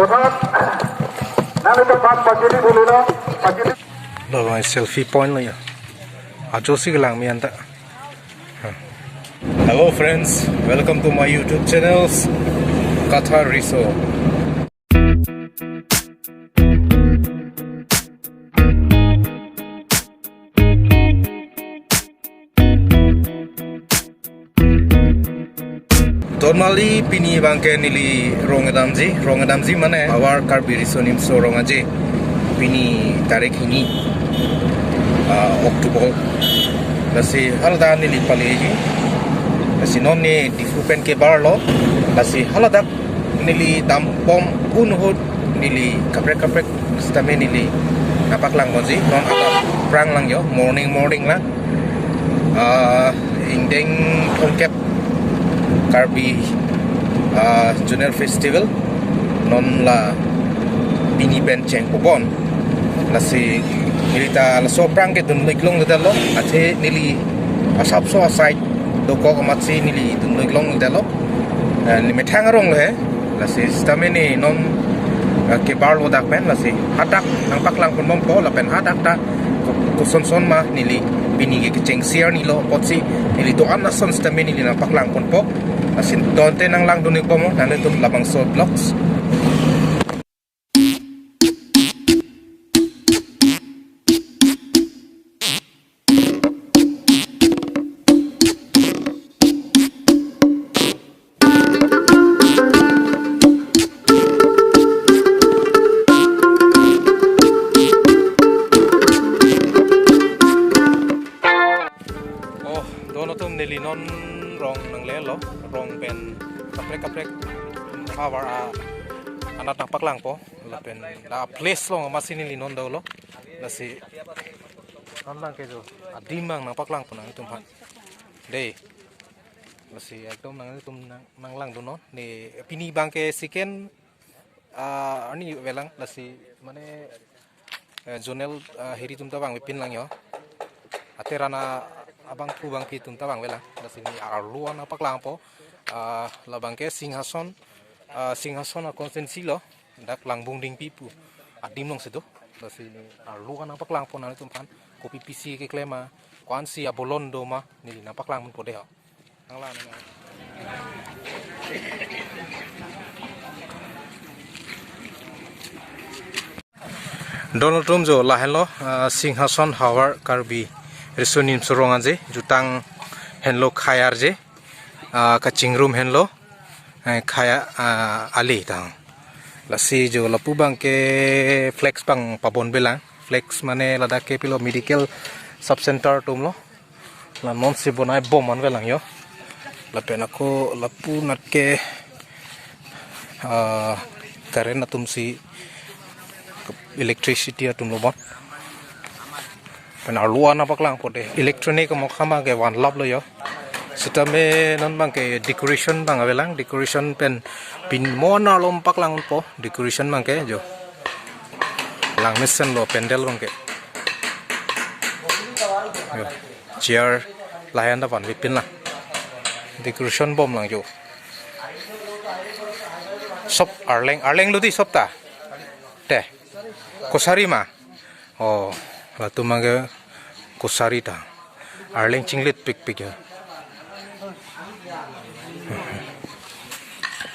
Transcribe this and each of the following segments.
Lo my selfie point lah ya. Ajo sih gelang mi anta. Hello friends, welcome to my YouTube channels Qatar Resort. Normally pini bangke nili rongadamji mane awar Karbi Resort nim so rongaje pini tarik ini Oktober lasi halda nili paleji lasi nonni difupen ke barlo lasi halada nili dampom unhud nili kaprek stame nili napak lang bonji non ada prang lang yo morning lah indeng thongkep Karbi Junior Festival non la bini ben cheng pobon lasi milita la soprang ke dun liklong dalo ate nili asap so aside doko kamatsi nili dun liklong dalo ni methang rong le lasi stameni non ke barlo dak ben lasi hadak nang paklang pon mompo la pen hadak ta kuson son ma nili bini ke cheng siar nilo potsi nili to anna son stameni nili nang paklang pon po asin donte nang lang dunik po mo nando itong labang salt blocks. Oh, doon itong nilinon rong ng lelo rong pen kaprek power anak nak paklang po lapen la place lo masin linon daw lo lasi lang kejo adimang nang paklang po nang itumhan de lasi ekdom nang itum nang lang dono ni pini bangke siken ani welang lasi mane zonel heri tumta bang pin lang yo aterana abang ku bangki tumta bang welang lasi ni arluan apa klang po la bangke singhason konsensi lo dak langbung ding pipu adim long sedo lasi ni arluan apa klang po nang tumpan kopi pisi ke klema kwansi abolondo ma ni napak lang mun po de ho ang la na Donald Trump jo lahelo singhason hawar Karbi Resonim sorong aje jutang henlo khayar je kaching room henlo khaya ali tang lasi jo lapu bang ke flex bang pabon belang flex mane lada ke pilo medical sub center tum lo la non se bonai bom man belang yo lapen ako lapu nat ke karen atum si electricity atum lo bon penar luar na paklang po de electronic mo khama ke wan lab lo yo sitame non bang ke decoration bang avelang decoration pen pin mona lom paklang po decoration bang ke jo lang mesen lo pendel bang ke yo chair layan da pan pin lah decoration bom lang jo sop arleng lo di sop ta te kosari ma oh latu mangga kusari ta arleng cinglit pik ya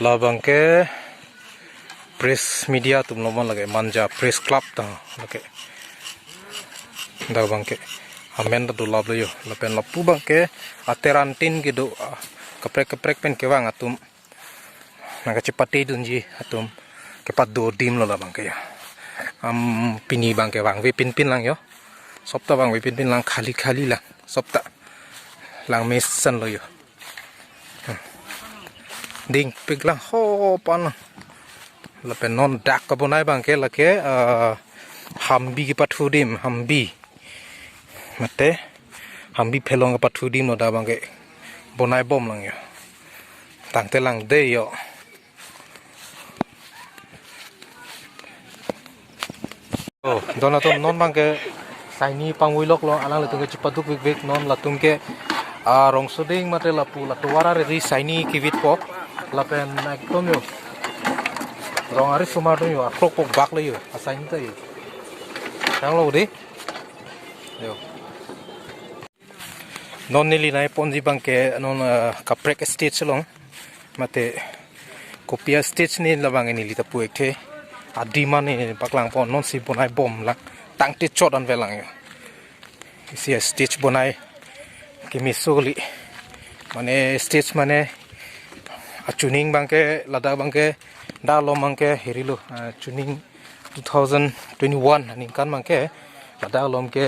labang ke press media tum lomon lage manja press club ta lage da bangke amen da lab yo lapen lapu bangke ateran tin gitu keprek pen kewang atum naga cepati dunji atum kepat do dim lo labangke ya pini bangke wang we pin lang yo sopta bang we pin lang khali lang sopta lang mesan lo yo ding pig lang ho pan lapen non dak ka bonai bangke lake hambi ki pathudim hambi mate hambi phelong ka pathudim no da bangke bonai bom lang yo tangte lang de yo oh donaton non bangke saini pangwilok lo alang letung ke cipaduk big non latung ke rong suding mate lapu latuwara re saini kivit po lapen ekdom yo rong ari sumar tu yo akrok pok bak le yo asain tu yo yang lo di yo non nili nai ponji bangke non kaprek stage long mate kopia stage ni labang ni lita puek the adima ni baklang pon non si bonai bom lang tang te chot an velang yo isi stage bonai kimisuli mane stage mane tuning bangke lada bangke dalo bangke herilu tuning 2021 ani kan bangke lada lom ke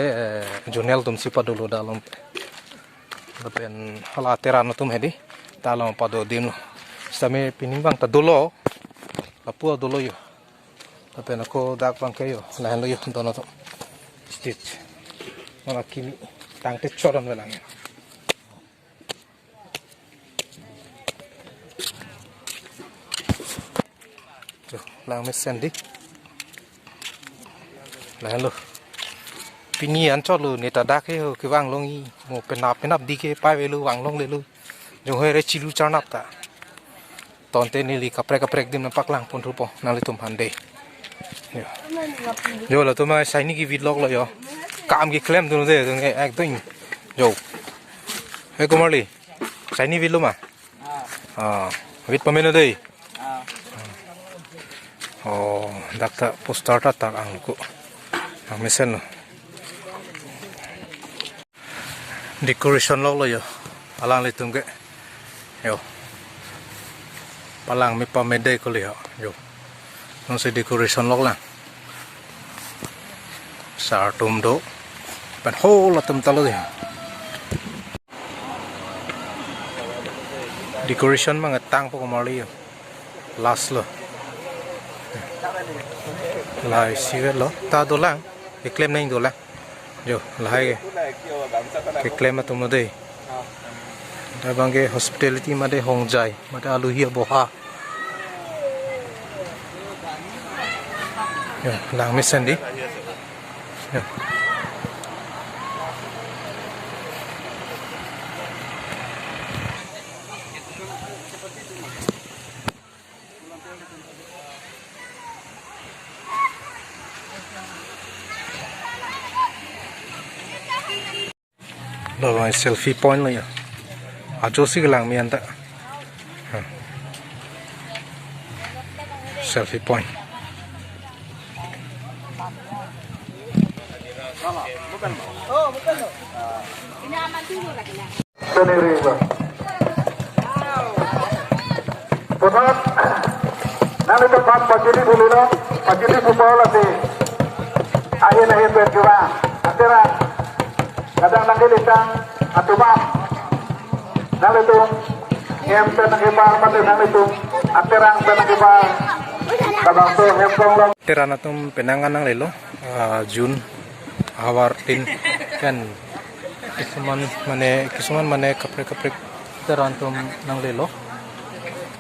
jonel tum sipadulu dalom lapen hala terano tum hedi dalom pado dim same pining bang tadulo lapu dolo yo lapen ako dak bangke yo lahan lo yo dono to stage mala kimi tang te choran velang lang mesen di lah lo pini an chot lo neta dak he ke wang long i mo penap di ke pai ve lo wang long le lo jo he re chilu chanap ta ton te ni li kaprek dim na paklang pon rupo na le tum hande yo lo to ma sai ni ki vlog lo yo kam ki klem tu de tu nge ek ting yo he ko marli sai ni vlog ma vit pameno dei oh dakta poster ta tak ang ko mesen lo decoration lo yo alang le tum ke yo palang mi pa mede ko le yo non se decoration lo lang sa tum do pan ho la tum talo ya decoration mga tang po ko mali yo last lo lại xíu lo ta đồ lang cái claim này đồ lang yo lại cái claim mà tụi đây đã bằng cái hospitality mà đây hong jai mà đây alu hiệp boha yo lang mission đi yo rồi selfie pointเลยajo sih gelang mi anta selfie point sendiri bang putat nanti tempat pagi dulu no pagi di sekolah sih akhir berjuang akhirnya kadang nanti lisang atau bang nanti tu em tenang ibal mati nanti tu aterang tenang ibal kadang tu em long terana tum penangan nang lelo June awar tin kan kisuman mane kaprek teran tum nang lelo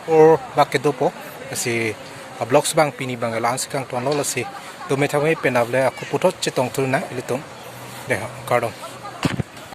or lakedo po kasi blocks bang pini bang lang sikang tuan lo si tu metawai penable aku putot cetong tu na ilitum deh kardong